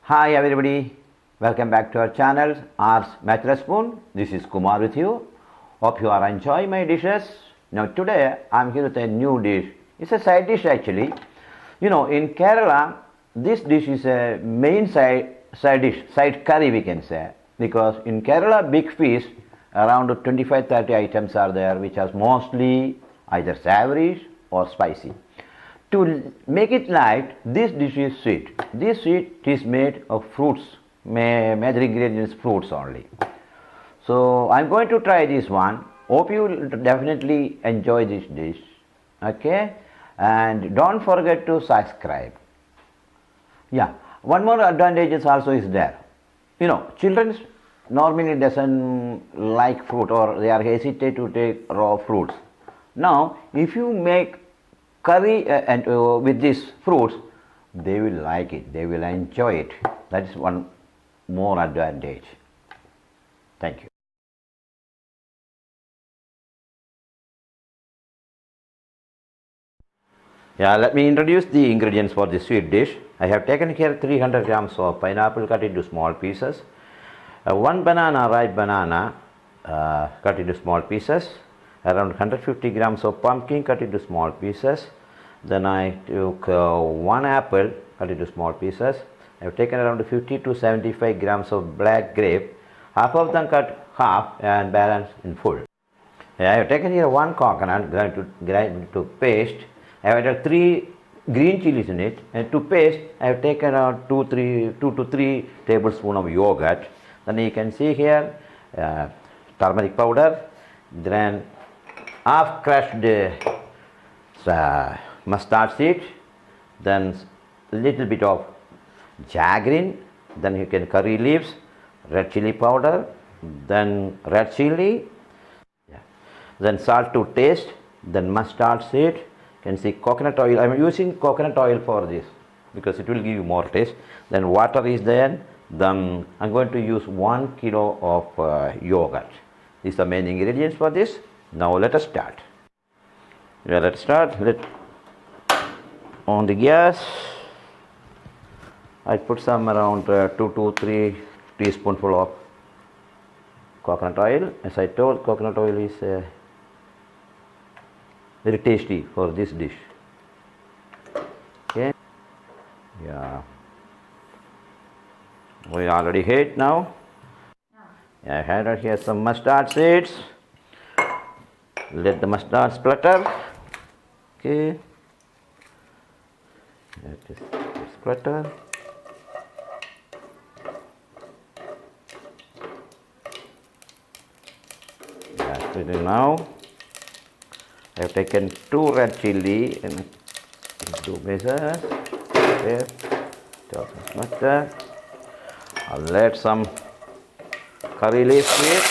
Hi everybody, welcome back to our channel Ars Mathura Spoon. This is Kumar with you. Hope you are enjoying my dishes. Now today I am here with a new dish. It's a side dish actually. In Kerala this dish is a main side dish, side curry we can say, because in Kerala big feast around 25-30 items are there which are mostly either savory or spicy. To make it light, this dish is sweet. This sweet is made of fruits, major ingredients fruits only. So I'm going to try this one. Hope you will definitely enjoy this dish. Okay, and don't forget to subscribe. Yeah, one more advantage also is there. Children normally doesn't like fruit or they are hesitate to take raw fruits. Now, if you make curry and with these fruits, they will like it, they will enjoy it. That is one more advantage. Thank you. Yeah, let me introduce the ingredients for this sweet dish. I have taken here 300 grams of pineapple cut into small pieces, one banana, ripe banana cut into small pieces, around 150 grams of pumpkin cut into small pieces. Then I took one apple cut into small pieces. I have taken around 50 to 75 grams of black grape, half of them cut half and balance in full. I have taken here one coconut grind to paste. I have added 3 green chilies in it, and to paste I have taken around 2 to 3 tablespoons of yogurt. Then you can see here turmeric powder, then half crushed mustard seed, then little bit of jaggery, then you can curry leaves, red chili powder, then red chili, then salt to taste, then mustard seed. You can see coconut oil. I am using coconut oil for this because it will give you more taste. Then water is there. Then I am going to use 1 kilo of yogurt. These are the main ingredients for this. Now let us start. Let's start. On the gas, I put some around 2 to 3 teaspoonful of coconut oil. As I told, coconut oil is very tasty for this dish. Okay. Yeah. We already hit now. I had here some mustard seeds. Let the mustard splatter. Okay. Let it splatter. That's it now. I have taken 2 red chili and 2 measures. Okay. Chop some mustard. I'll let some curry leaves to it.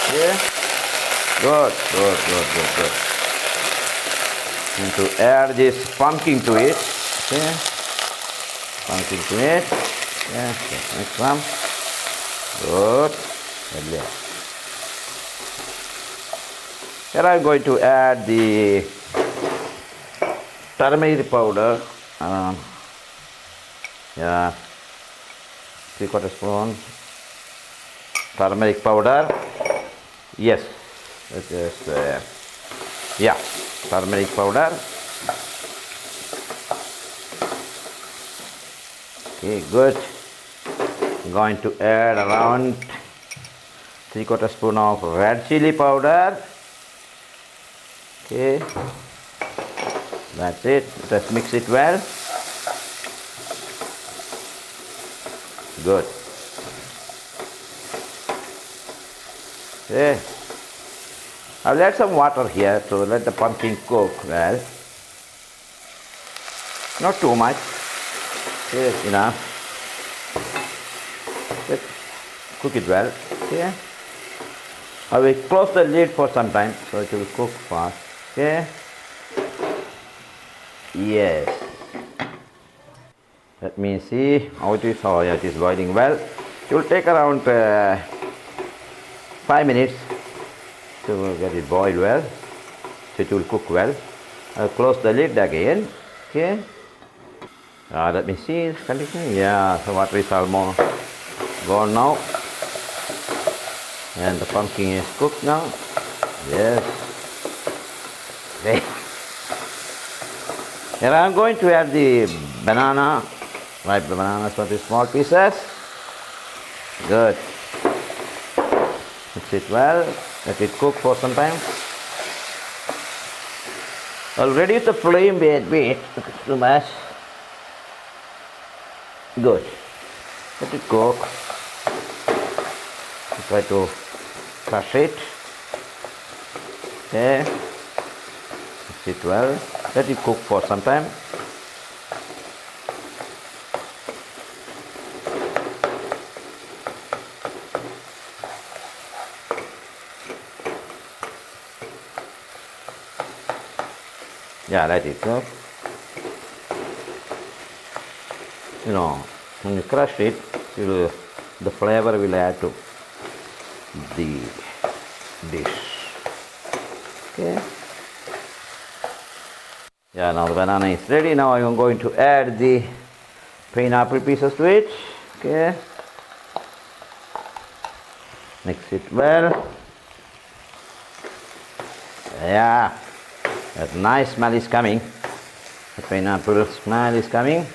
Okay. Good. And to add this pumpkin to it. Okay. Pumpkin to it. Yeah. Next one. Good. Here I am going to add the turmeric powder. 3/4 spoon turmeric powder. Yes, it is. Turmeric powder. Okay, good. I'm going to add around 3/4 spoon of red chili powder. Okay, that's it. Just mix it well. Good. Okay, I'll add some water here to let the pumpkin cook well. Not too much. Okay, enough. Let's cook it well. Okay. I will close the lid for some time so it will cook fast. Okay. Yes. Let me see how it is. Oh, yeah, it is boiling well. It will take around 5 minutes to get it boiled well. So it will cook well. I'll close the lid again. Okay. Let me see, continue. Yeah, the water is almost gone now. And the pumpkin is cooked now. Yes. Okay. And I'm going to add the banana. Right, the bananas for the small pieces. Good. Mix it well. Let it cook for some time. I'll reduce the flame a bit, too much. Good. Let it cook. Try to crush it. Okay. Mix it well. Let it cook for some time. Yeah, let it cook. You know, when you crush it, the flavor will add to the dish. Okay. Yeah, now the banana is ready. Now I am going to add the pineapple pieces to it. Okay. Mix it well. Yeah, that nice smell is coming. The pineapple smell is coming.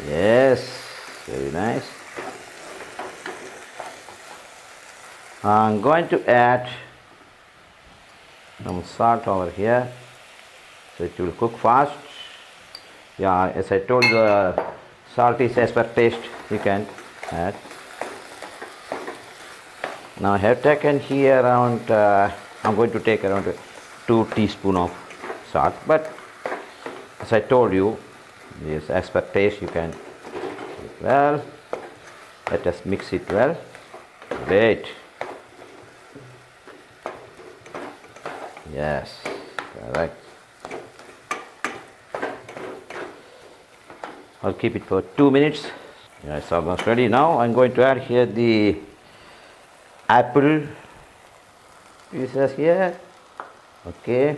Yes, very nice. I'm going to add some salt over here, so it will cook fast. Yeah, as I told, the salt is as per taste, you can add. Now I have taken here around, I'm going to take around 2 teaspoons of salt, but as I told you, yes, as per taste you can. Well, let us mix it well. Great. Yes, correct. I'll keep it for 2 minutes. Yeah, it's almost ready. Now I'm going to add here the apple pieces here. Okay.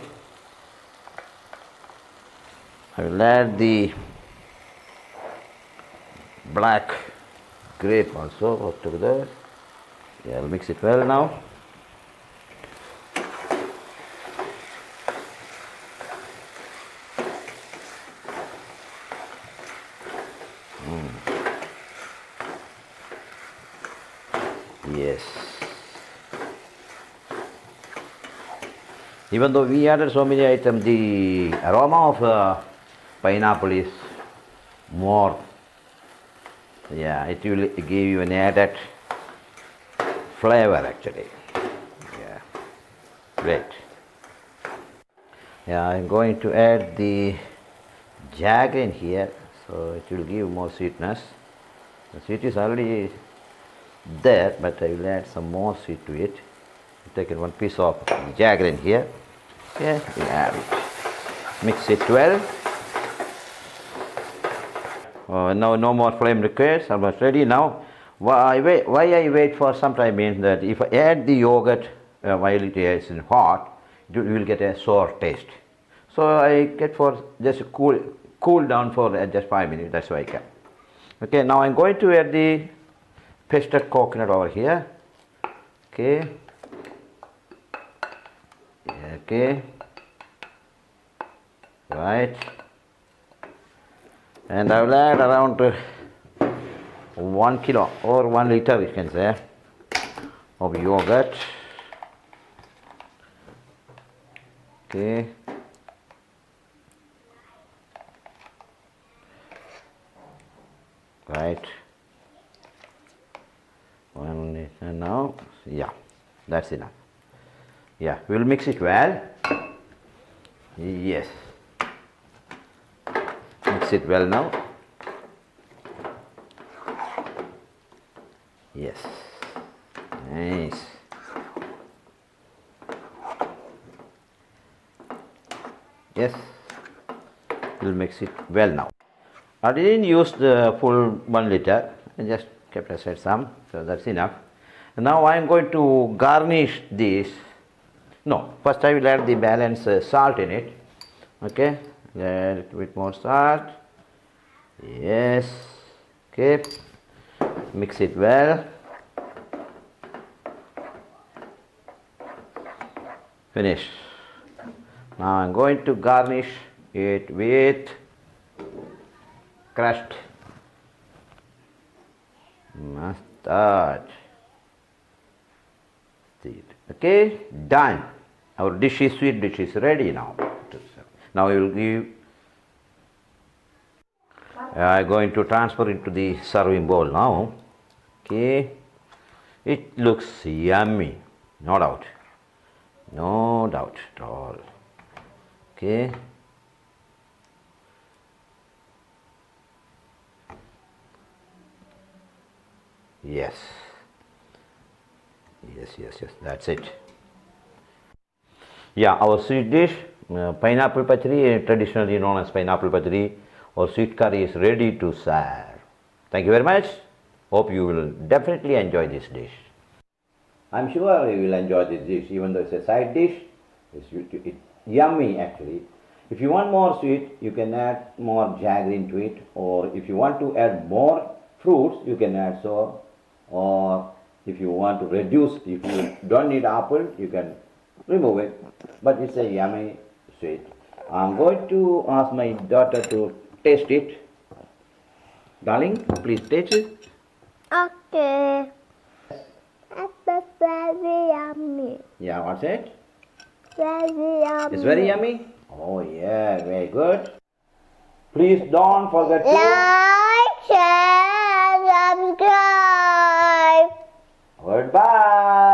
I will add the black grape also together. Yeah, I'll mix it well now. Yes. Even though we added so many items, the aroma of pineapple is more. Yeah, it will give you an added flavor actually. Yeah, great. Yeah, I'm going to add the jaggery in here, so it will give more sweetness. The sweet is already there, but I will add some more sweet to it. Take one piece of jaggery in here. Okay, we'll add it. Mix it well. Now no more flame required. Almost ready now. Why I wait for some time means that if I add the yogurt while it is hot, you will get a sour taste. So I get for just cool down for just 5 minutes. That's why I can. Okay, now I'm going to add the pasted coconut over here. Okay. Okay. Right. And I will add around 1 kilo or 1 liter, you can say, of yogurt. Okay. Right. And now, yeah, that's enough. Yeah, we'll mix it well. Yes. Mix it well now. Yes. Nice. Yes. We'll mix it well now. I didn't use the full 1 liter. I just kept aside some, so that's enough. And now I am going to garnish this. No, first I will add the balance salt in it. Okay, add a little bit more salt. Yes. Okay. Mix it well. Finish. Now I'm going to garnish it with crushed mustard seed. Okay, done. Our dish is sweet dish is ready now. Now we will give. I'm going to transfer into the serving bowl now. Okay, it looks yummy, no doubt, no doubt at all. Okay. Yes. Yes, that's it. Yeah, our sweet dish, pineapple pachadi, traditionally known as pineapple pachadi or sweet curry is ready to serve. Thank you very much. Hope you will definitely enjoy this dish. I'm sure you will enjoy this dish, even though it's a side dish. It's yummy actually. If you want more sweet, you can add more jaggery into it, or if you want to add more fruits, you can add so. Or if you want to reduce, if you don't need apple, you can remove it. But it's a yummy sweet. I'm going to ask my daughter to taste it. Darling, please taste it. Okay. It's very yummy. Yeah, what's it? Very yummy. It's very yummy? Oh yeah, very good. Please don't forget to like, share, subscribe. goodbye.